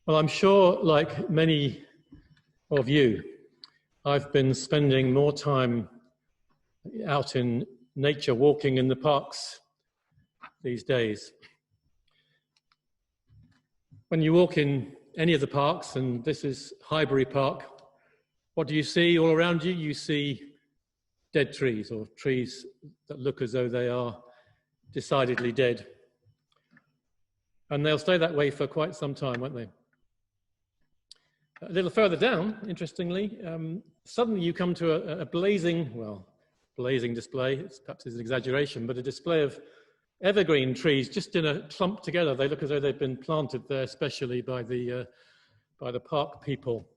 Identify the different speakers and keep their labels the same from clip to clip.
Speaker 1: Well, I'm sure, like many of you, I've been spending more time out in nature, walking in the parks these days. When you walk in any of the parks, and this is Highbury Park, what do you see all around you? You see dead trees, or trees that look as though they are decidedly dead. And they'll stay that way for quite some time, won't they? A little further down, interestingly, suddenly you come to a blazing display. It's perhaps an exaggeration, but a display of evergreen trees just in a clump together. They look as though they've been planted there specially by the park people.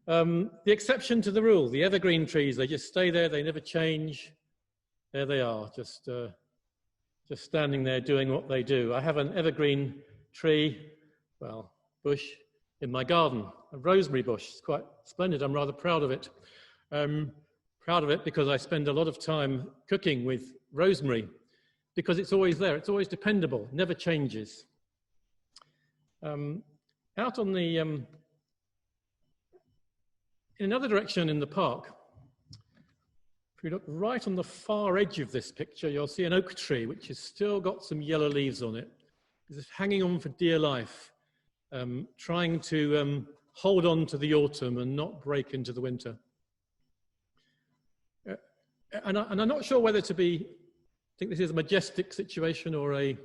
Speaker 1: The exception to the rule, the evergreen trees, they just stay there, they never change. There they are, just standing there doing what they do. I have an evergreen tree, bush, in my garden, a rosemary bush. It's quite splendid. I'm rather proud of it. Proud of it because I spend a lot of time cooking with rosemary, because it's always there. It's always dependable, never changes. Out on the, in another direction in the park, if you look right on the far edge of this picture, you'll see an oak tree, which has still got some yellow leaves on it. It's hanging on for dear life, trying to hold on to the autumn and not break into the winter. And I'm not sure whether I think this is a majestic situation or a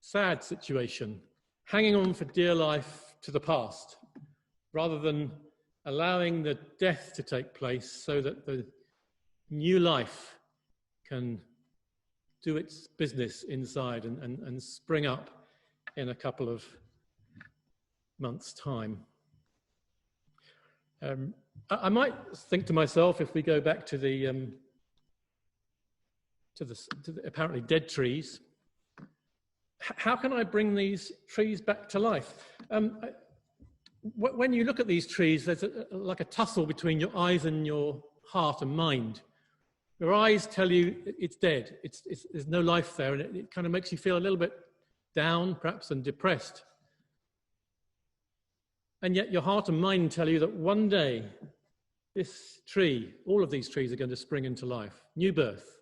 Speaker 1: sad situation, hanging on for dear life to the past, rather than allowing the death to take place so that the new life can do its business inside and spring up in a couple of months' time. I might think to myself, if we go back to the apparently dead trees, how can I bring these trees back to life? When you look at these trees, there's like a tussle between your eyes and your heart and mind. Your eyes tell you it's dead, there's no life there, and it kind of makes you feel a little bit down, perhaps, and depressed. And yet your heart and mind tell you that one day this tree, all of these trees, are going to spring into life. New birth,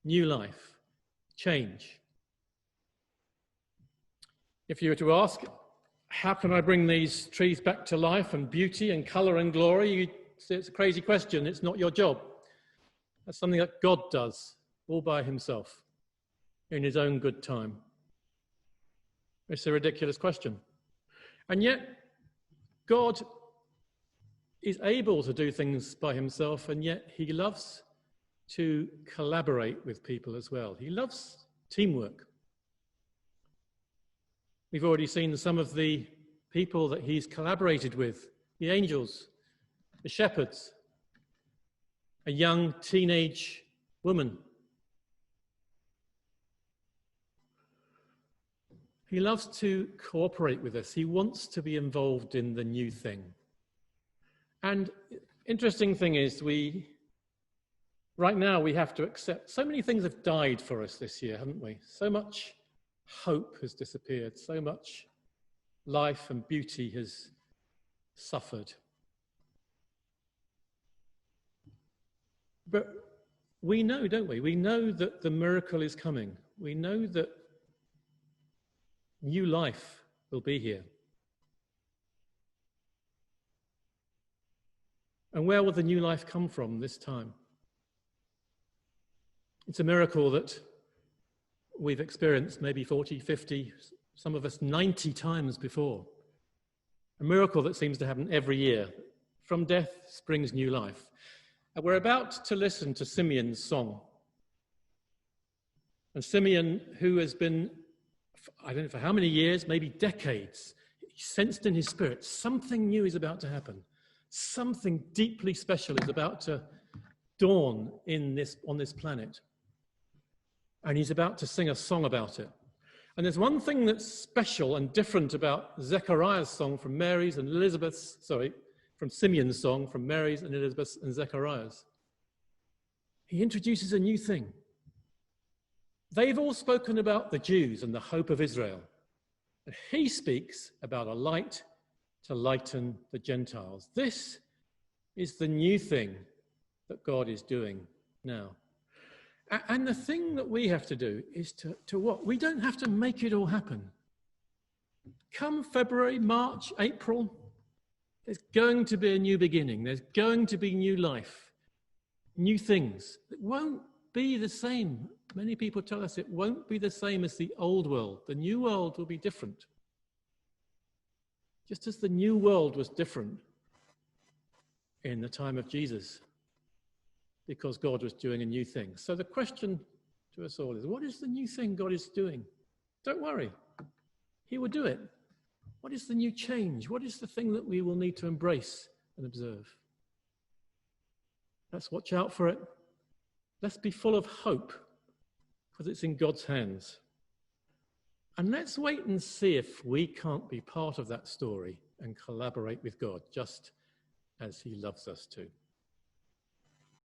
Speaker 1: new life, change. If you were to ask, how can I bring these trees back to life and beauty and colour and glory, you'd say it's a crazy question. It's not your job. That's something that God does all by himself in his own good time. It's a ridiculous question. And yet, God is able to do things by himself, and yet he loves to collaborate with people as well. He loves teamwork. We've already seen some of the people that he's collaborated with, the angels, the shepherds, a young teenage woman. He loves to cooperate with us. He wants to be involved in the new thing. And interesting thing is, right now we have to accept, so many things have died for us this year, haven't we? So much hope has disappeared. So much life and beauty has suffered. But we know, don't we? We know that the miracle is coming. We know that new life will be here. And where will the new life come from this time? It's a miracle that we've experienced maybe 40, 50, some of us 90 times before. A miracle that seems to happen every year. From death springs new life. And we're about to listen to Simeon's song. And Simeon, who has been, I don't know for how many years, maybe decades, he sensed in his spirit something new is about to happen. Something deeply special is about to dawn on this planet. And he's about to sing a song about it. And there's one thing that's special and different about Zechariah's song from from Simeon's song from Mary's and Elizabeth's and Zechariah's. He introduces a new thing. They've all spoken about the Jews and the hope of Israel. And he speaks about a light to lighten the Gentiles. This is the new thing that God is doing now. And the thing that we have to do is to what? We don't have to make it all happen. Come February, March, April, there's going to be a new beginning. There's going to be new life, new things. It won't be the same. Many people tell us it won't be the same as the old world. The new world will be different. Just as the new world was different in the time of Jesus, because God was doing a new thing. So the question to us all is, what is the new thing God is doing? Don't worry, he will do it. What is the new change? What is the thing that we will need to embrace and observe? Let's watch out for it. Let's be full of hope, because it's in God's hands. And let's wait and see if we can't be part of that story and collaborate with God, just as he loves us to.